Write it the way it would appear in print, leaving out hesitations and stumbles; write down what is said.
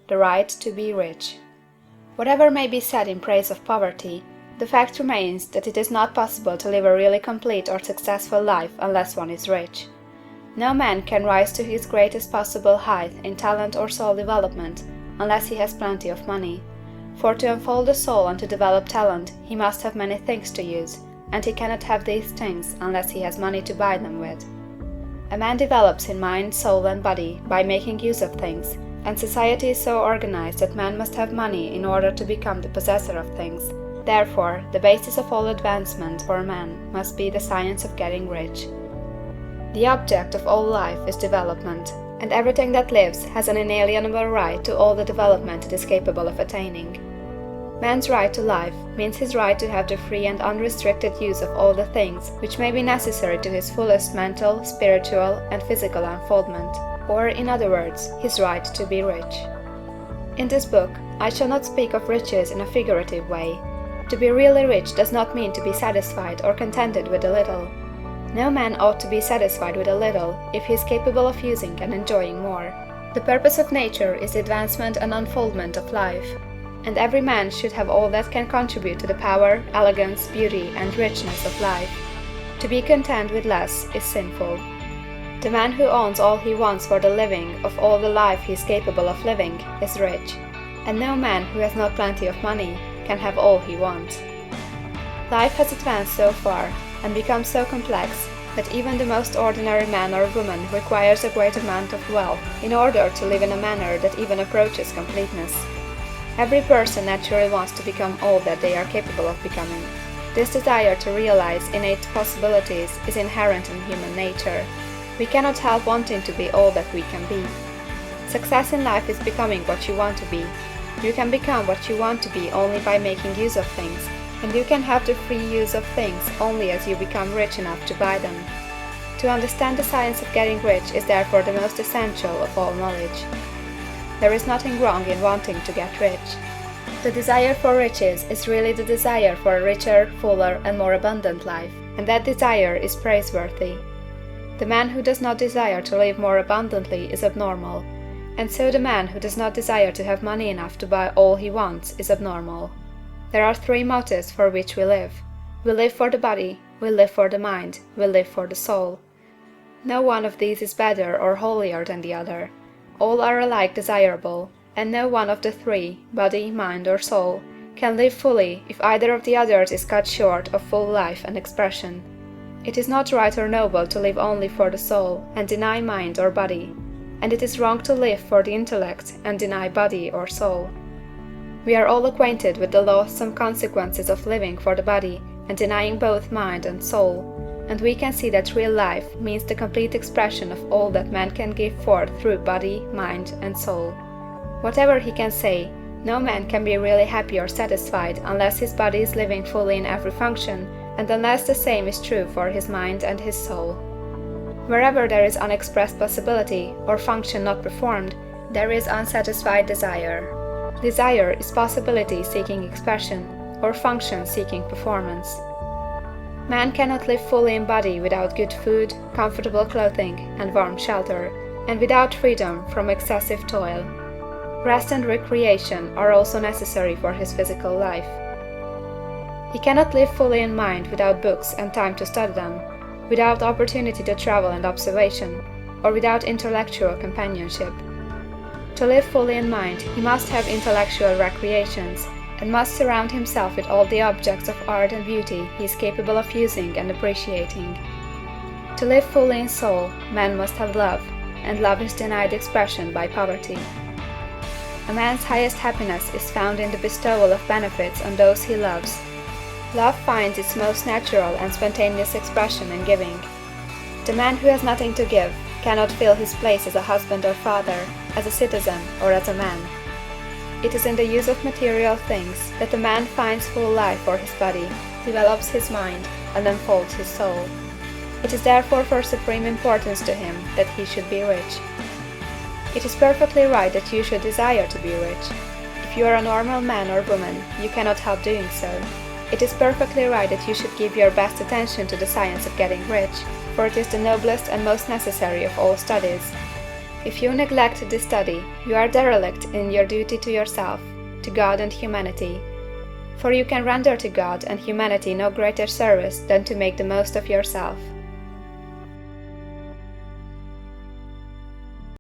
the right to be rich. Whatever may be said in praise of poverty, the fact remains that it is not possible to live a really complete or successful life unless one is rich. No man can rise to his greatest possible height in talent or soul development unless he has plenty of money. For to unfold the soul and to develop talent, he must have many things to use, and he cannot have these things unless he has money to buy them with. A man develops in mind, soul, and body by making use of things, and society is so organized that man must have money in order to become the possessor of things. Therefore, the basis of all advancement for man must be the science of getting rich. The object of all life is development, and everything that lives has an inalienable right to all the development it is capable of attaining. Man's right to life means his right to have the free and unrestricted use of all the things which may be necessary to his fullest mental, spiritual, and physical unfoldment, or, in other words, his right to be rich. In this book, I shall not speak of riches in a figurative way. To be really rich does not mean to be satisfied or contented with a little. No man ought to be satisfied with a little if he is capable of using and enjoying more. The purpose of nature is the advancement and unfoldment of life, and every man should have all that can contribute to the power, elegance, beauty, and richness of life. To be content with less is sinful. The man who owns all he wants for the living of all the life he is capable of living is rich, and no man who has not plenty of money can have all he wants. Life has advanced so far and become so complex that even the most ordinary man or woman requires a great amount of wealth in order to live in a manner that even approaches completeness. Every person naturally wants to become all that they are capable of becoming. This desire to realize innate possibilities is inherent in human nature. We cannot help wanting to be all that we can be. Success in life is becoming what you want to be. You can become what you want to be only by making use of things, and you can have the free use of things only as you become rich enough to buy them. To understand the science of getting rich is therefore the most essential of all knowledge. There is nothing wrong in wanting to get rich. The desire for riches is really the desire for a richer, fuller, and more abundant life, and that desire is praiseworthy. The man who does not desire to live more abundantly is abnormal, and so the man who does not desire to have money enough to buy all he wants is abnormal. There are three motives for which we live. We live for the body, we live for the mind, we live for the soul. No one of these is better or holier than the other. All are alike desirable, and no one of the three, body, mind, or soul, can live fully if either of the others is cut short of full life and expression. It is not right or noble to live only for the soul and deny mind or body, and it is wrong to live for the intellect and deny body or soul. We are all acquainted with the loathsome consequences of living for the body and denying both mind and soul, and we can see that real life means the complete expression of all that man can give forth through body, mind, and soul. Whatever he can say, no man can be really happy or satisfied unless his body is living fully in every function, and unless the same is true for his mind and his soul. Wherever there is unexpressed possibility or function not performed, there is unsatisfied desire. Desire is possibility seeking expression, or function seeking performance. Man cannot live fully in body without good food, comfortable clothing, and warm shelter, and without freedom from excessive toil. Rest and recreation are also necessary for his physical life. He cannot live fully in mind without books and time to study them, without opportunity to travel and observation, or without intellectual companionship. To live fully in mind, he must have intellectual recreations, and must surround himself with all the objects of art and beauty he is capable of using and appreciating. To live fully in soul, man must have love, and love is denied expression by poverty. A man's highest happiness is found in the bestowal of benefits on those he loves. Love finds its most natural and spontaneous expression in giving. The man who has nothing to give cannot fill his place as a husband or father, as a citizen, or as a man. It is in the use of material things that the man finds full life for his body, develops his mind, and unfolds his soul. It is therefore for supreme importance to him that he should be rich. It is perfectly right that you should desire to be rich. If you are a normal man or woman, you cannot help doing so. It is perfectly right that you should give your best attention to the science of getting rich, for it is the noblest and most necessary of all studies. If you neglect this study, you are derelict in your duty to yourself, to God and humanity. For you can render to God and humanity no greater service than to make the most of yourself.